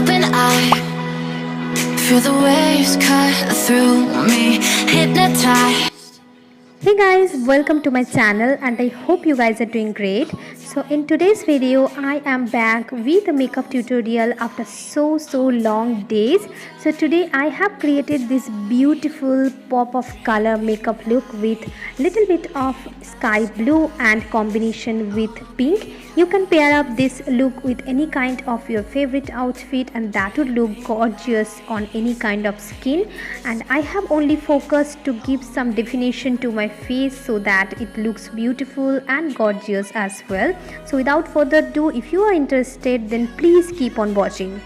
open eye, feel the waves cut through me, hypnotized. Hey guys, welcome to my channel and I hope you guys are doing great. So in today's video I am back with a makeup tutorial after so long days. So today I have created this beautiful pop of color makeup look with little bit of sky blue and combination with pink. You can pair up this look with any kind of your favorite outfit and that would look gorgeous on any kind of skin. And I have only focused to give some definition to my face so that it looks beautiful and gorgeous as well. So without further ado, if you are interested, then please keep on watching.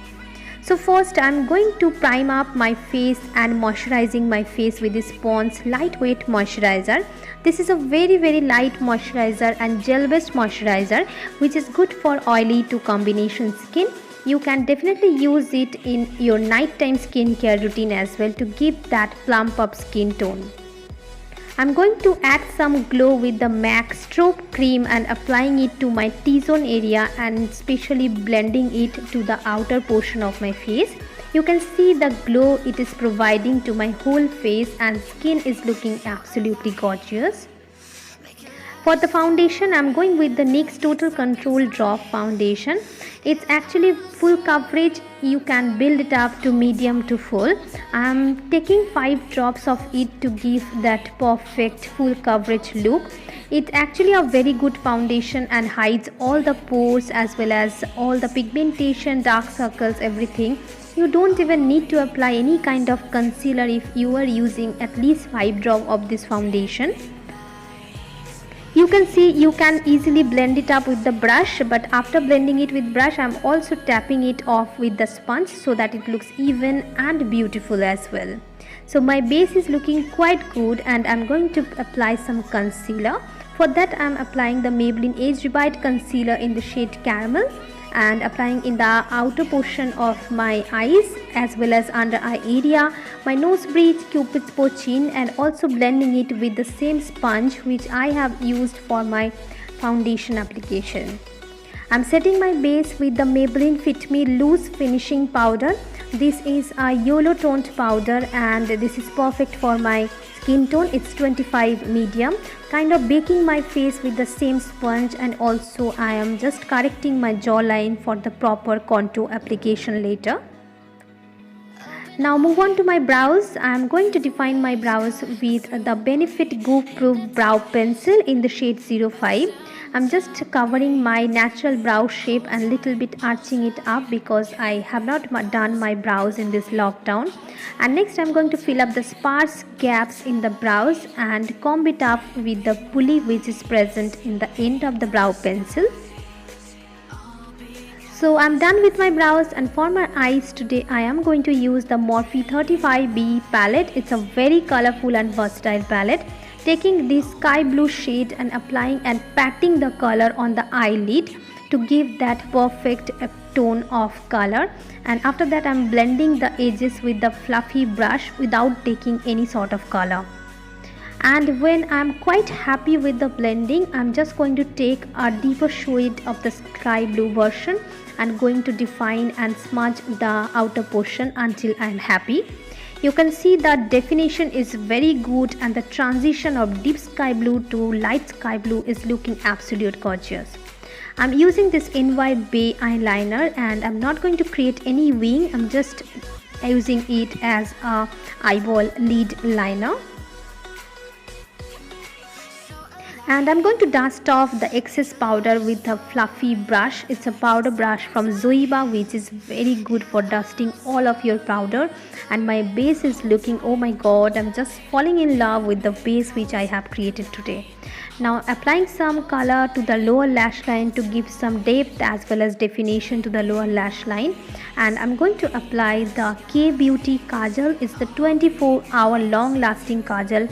So first I'm going to prime up my face and moisturizing my face with this Pond's lightweight moisturizer. This is a very light moisturizer and gel based moisturizer which is good for oily to combination skin. You can definitely use it in your nighttime skincare routine as well to give that plump up skin tone. I'm going to add some glow with the MAC strobe cream and applying it to my T-zone area and especially blending it to the outer portion of my face. You can see the glow it is providing to my whole face and skin is looking absolutely gorgeous. For the foundation, I'm going with the NYX Total Control Drop Foundation. It's actually full coverage. You can build it up to medium to full. I'm taking 5 drops of it to give that perfect full coverage look. It's actually a very good foundation and hides all the pores as well as all the pigmentation, dark circles, everything. You don't even need to apply any kind of concealer if you are using at least 5 drops of this foundation. You can see you can easily blend it up with the brush, but after blending it with brush I'm also tapping it off with the sponge so that it looks even and beautiful as well. So my base is looking quite good and I'm going to apply some concealer. For that I'm applying the Maybelline Age Revive concealer in the shade Caramel and applying in the outer portion of my eyes as well as under eye area, my nose bridge, cupid's bow, chin, and also blending it with the same sponge which I have used for my foundation application. I'm setting my base with the Maybelline Fit Me Loose Finishing Powder. This is a yellow toned powder and this is perfect for my skin tone. It's 25 medium. Kind of baking my face with the same sponge and also I am just correcting my jawline for the proper contour application later. Now move on to my brows. I am going to define my brows with the Benefit Goof Proof Brow Pencil in the shade 05. I'm just covering my natural brow shape and little bit arching it up because I have not done my brows in this lockdown. And next I'm going to fill up the sparse gaps in the brows and comb it up with the pulley which is present in the end of the brow pencil. So I'm done with my brows and for my eyes today I am going to use the Morphe 35B palette. It's a very colorful and versatile palette. Taking this sky blue shade and applying and patting the color on the eyelid to give that perfect tone of color, and after that I'm blending the edges with the fluffy brush without taking any sort of color. And when I'm quite happy with the blending, I'm just going to take a deeper shade of the sky blue version and going to define and smudge the outer portion until I'm happy. You can see that definition is very good and the transition of deep sky blue to light sky blue is looking absolute gorgeous. I'm using this NY Bay eyeliner and I'm not going to create any wing. I'm just using it as a eyeball lid liner. And I'm going to dust off the excess powder with a fluffy brush. It's a powder brush from Zoiba which is very good for dusting all of your powder. And my base is looking, oh my god, I'm just falling in love with the base which I have created today. Now applying some color to the lower lash line to give some depth as well as definition to the lower lash line. And I'm going to apply the K-Beauty Kajal. It's the 24-hour long lasting Kajal.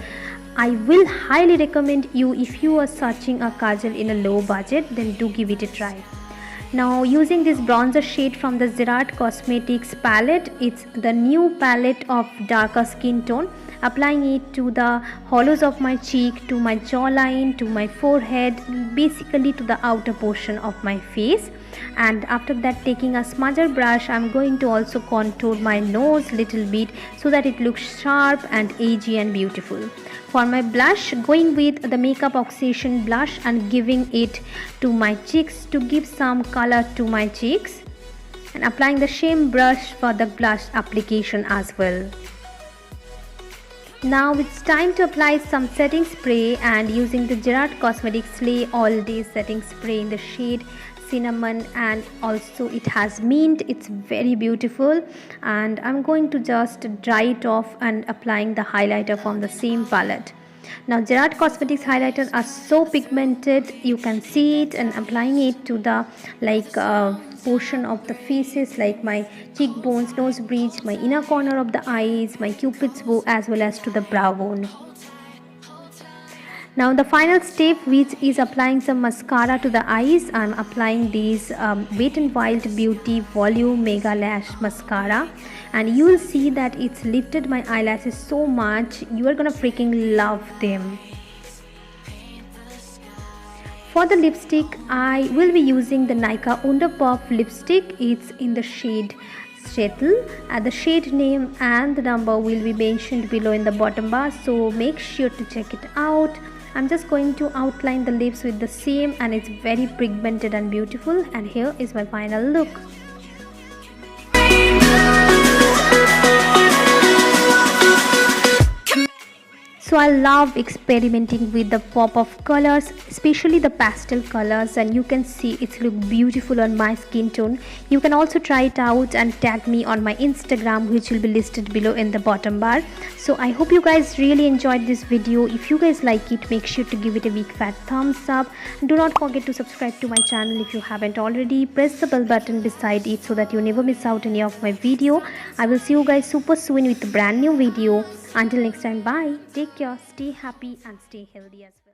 I will highly recommend you if you are searching a kajal in a low budget, then do give it a try. Now using this bronzer shade from the Gerard Cosmetics palette, it's the new palette of darker skin tone. Applying it to the hollows of my cheek, to my jawline, to my forehead, basically to the outer portion of my face. And after that, taking a smudger brush, I'm going to also contour my nose little bit so that it looks sharp and edgy and beautiful. For my blush, going with the Makeup Obsession blush and giving it to my cheeks to give some color to my cheeks, and applying the same brush for the blush application as well. Now it's time to apply some setting spray, and using the Gerard Cosmetics Slay All Day setting spray in the shade Cinnamon, and also it has mint. It's very beautiful, and I'm going to just dry it off and applying the highlighter from the same palette. Now Gerard Cosmetics highlighters are so pigmented, you can see it, and applying it to the portion of the faces like my cheekbones, nose bridge, my inner corner of the eyes, my cupid's bow, as well as to the brow bone. Now the final step, which is applying some mascara to the eyes, I'm applying these Wet n Wild Beauty Volume Mega Lash Mascara, and you will see that it's lifted my eyelashes so much, you are gonna freaking love them. For the lipstick, I will be using the Nykaa Wonderpuff lipstick. It's in the shade Settle. The shade name and the number will be mentioned below in the bottom bar, so make sure to check it out. I'm just going to outline the lips with the same, and it's very pigmented and beautiful, and here is my final look. So I love experimenting with the pop of colors, especially the pastel colors, and you can see it's look beautiful on my skin tone. You can also try it out and tag me on my Instagram, which will be listed below in the bottom bar. So I hope you guys really enjoyed this video. If you guys like it, make sure to give it a big fat thumbs up. Do not forget to subscribe to my channel if you haven't already. Press the bell button beside it so that you never miss out any of my video. I will see you guys super soon with a brand new video. Until next time, bye. Take care, stay happy and stay healthy as well.